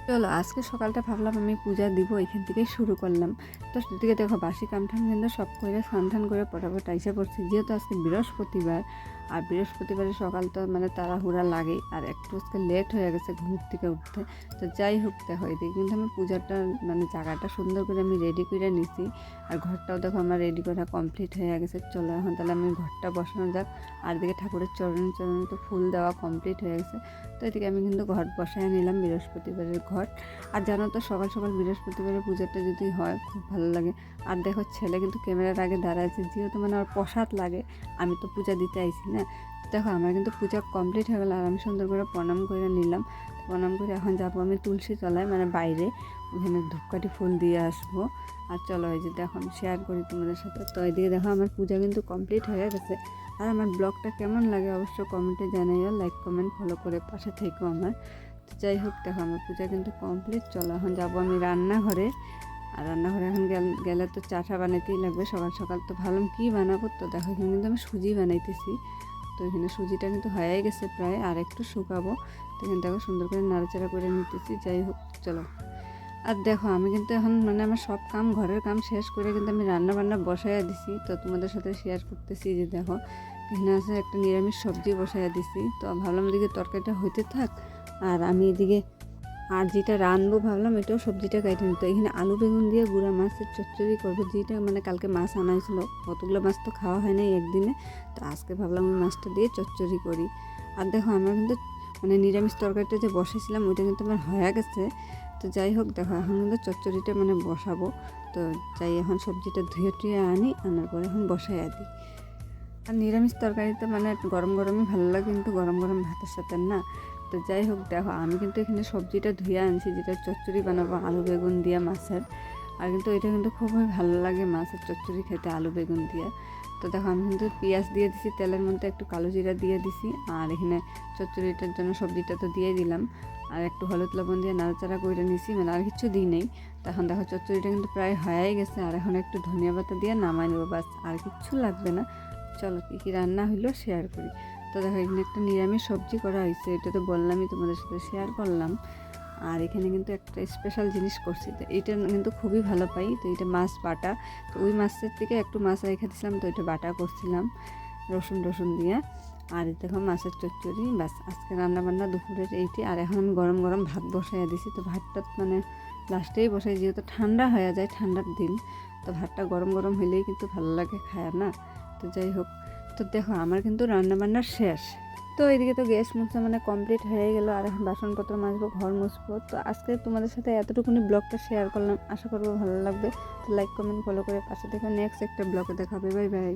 চলো আজকে সকালটা ভাবলাম আমি পূজা দিব, এখান থেকেই শুরু করলাম। তো সেদিকে দেখো বাসি কামঠাম কিন্তু সব করে স্নান করে পটাপট আইসা পড়ছি, যেহেতু আজকে বৃহস্পতিবার। আর বৃহস্পতিবারের সকাল তো মানে তাড়াহুড়া লাগে, আর একটু আজকে লেট হয়ে গেছে ঘুম থেকে উঠতে। তো যাই হোক দেখো এদিকে কিন্তু আমি পূজাটা মানে জায়গাটা সুন্দর করে আমি রেডি করে নিছি। আর ঘরটাও দেখো আমার রেডি করা কমপ্লিট হয়ে গেছে। চলো এখন তাহলে আমি ঘরটা বসানো যাক। আর এদিকে ঠাকুরের চরণে চরণে তো ফুল দেওয়া কমপ্লিট হয়ে গেছে। তো এদিকে আমি কিন্তু ঘর বসায় নিলাম, বৃহস্পতিবারের ঘর। আর জানো তো সকাল সকাল বৃহস্পতিবারের পূজাটা যদি হয় খুব ভালো লাগে। আর দেখো ছেলে কিন্তু ক্যামেরার আগে দাঁড়ায় আছে, যেহেতু মানে আমার প্রসাদ লাগে, আমি তো পূজা দিতে আইছি না। দেখো আমার কিন্তু পূজা কমপ্লিট হয়ে গেল, আর আমি সুন্দর করে প্রণাম করে নিলাম। প্রণাম করে এখন যাবো আমি তুলসী তলায়, মানে বাইরে, ওখানে ধূপকাঠি ফুল দিয়ে আসবো। আর চলো এই যে দেখো আমি শেয়ার করি তোমাদের সাথে। তো এদিকে দেখো আমার পূজা কিন্তু কমপ্লিট হয়ে গেছে। আর আমার ব্লগটা কেমন লাগে অবশ্য কমেন্টে জানাইও, লাইক কমেন্ট ফলো করে পাশে থেকো আমার। তো যাই হোক দেখো আমার পূজা কিন্তু কমপ্লিট। চলো এখন যাবো আমি রান্নাঘরে। আর রান্নাঘরে এখন গেলে তো চাটা বানাইতেই লাগবে সকাল সকাল। তো ভাবলাম কী বানাবো, তো দেখো এখানে কিন্তু আমি সুজি বানাইতেছি। তো এখানে সুজিটা কিন্তু হয়ে গেছে প্রায়, আর একটু শুকাবো। তো এখানে দেখো সুন্দর করে নাড়াচাড়া করে নিতেছি। যাই হোক চলো। আর দেখো আমি কিন্তু এখন মানে আমার সব কাম ঘরের কাম শেষ করে কিন্তু আমি রান্না বান্না বসাইয়া দিছি। তো তোমাদের সাথে শেয়ার করতেছি যে দেখো এখানে আছে একটা নিরামিষ সবজি বসাইয়া দিছি। তো ভাবলাম এদিকে তরকারিটা হইতে থাক, আর আমি এদিকে আর যেটা রাঁধবো ভাবলাম এটাও সবজিটা কেটে নিতে। এখানে আলু বেগুন দিয়ে গুঁড়া মাছের চচ্চড়ি করবো, যেটা মানে কালকে মাছ আনা হয়েছিল। কতগুলো মাছ তো খাওয়া হয় না একদিনে। তো আজকে ভাবলাম ওই মাছটা দিয়ে চচ্চড়ি করি। আর দেখো আমার কিন্তু মানে নিরামিষ তরকারিটা যে বসাইছিলাম ওইটা কিন্তু আমার হয়ে গেছে। তো যাই হোক দেখো এখন কিন্তু চচ্চড়িটা মানে বসাবো। তো যাই এখন সবজিটা ধুয়ে টুয়ে আনি, আনার পরে এখন বসাইয়া দিই। আর নিরামিষ তরকারিতে মানে গরম গরমই ভালো লাগে, কিন্তু গরম গরম ভাতের সাথে না। তো যাই হোক দেখো আমি কিন্তু এখানে সবজিটা ধুয়ে আনছি, যেটা চচ্চড়ি বানাবো আলু বেগুন দিয়ে মাছের। আর কিন্তু এটা কিন্তু খুবই ভালো লাগে মাছের চচ্চড়ি খেতে আলু বেগুন দিয়ে। তো দেখো আমি কিন্তু পেঁয়াজ দিয়ে দিছি, তেলের মধ্যে একটু কালো জিরা দিয়ে দিছি। আর এখানে চচ্চড়িটার জন্য সবজিটা তো দিয়ে দিলাম। আর একটু হলুদ লবণ দিয়ে নাড়াচাড়া করে নিছি, মানে আর কিছু দিই নেই। তখন দেখো চচ্চড়িটা কিন্তু প্রায় হয়েই গেছে। আর এখন একটু ধনিয়া পাতা দিয়ে নামাই নেবো, বাস আর কিচ্ছু লাগবে না। চলো কী কী রান্না হইলো শেয়ার করি। তো দেখো এখানে একটা নিরামিষ সবজি করা হয়েছে, এটা তো বললামই তোমাদের সাথে শেয়ার করলাম। আর এখানে কিন্তু একটা স্পেশাল জিনিস করছি, তো এটা কিন্তু খুবই ভালো পাই। তো এটা মাছ বাটা। তো ওই মাছের থেকে একটু মাছ রেখে দিয়েছিলাম, তো এটা বাটা করছিলাম রসুন দিয়ে। আর দেখো মাছের চচ্চড়ি, বাস আজকে রান্নাবান্না দুপুরের এইটি। আর এখন আমি গরম গরম ভাত বসাইয়া দিছি। তো ভাতটা মানে লাস্টেই বসাই, যেহেতু ঠান্ডা হয়ে যায় ঠান্ডার দিন। তো ভাতটা গরম গরম হইলেই কিন্তু ভালো লাগে খায় না। তো যাই হোক, তো দেখো আমার কিন্তু রান্নাবান্না শেষ। তো এদিকে তো গ্যাস মুছা মানে কমপ্লিট হয়ে গেল, আর এখন বাসনপত্র মাজবো, ঘর মুছবো। তো আজকে তোমাদের সাথে এতটুকুনি ব্লগটা শেয়ার করলাম, আশা করবো ভালো লাগবে। তো লাইক কমেন্ট ফলো করে পাশে দেখো, নেক্সট একটা ব্লগে দেখাবে। Bye bye.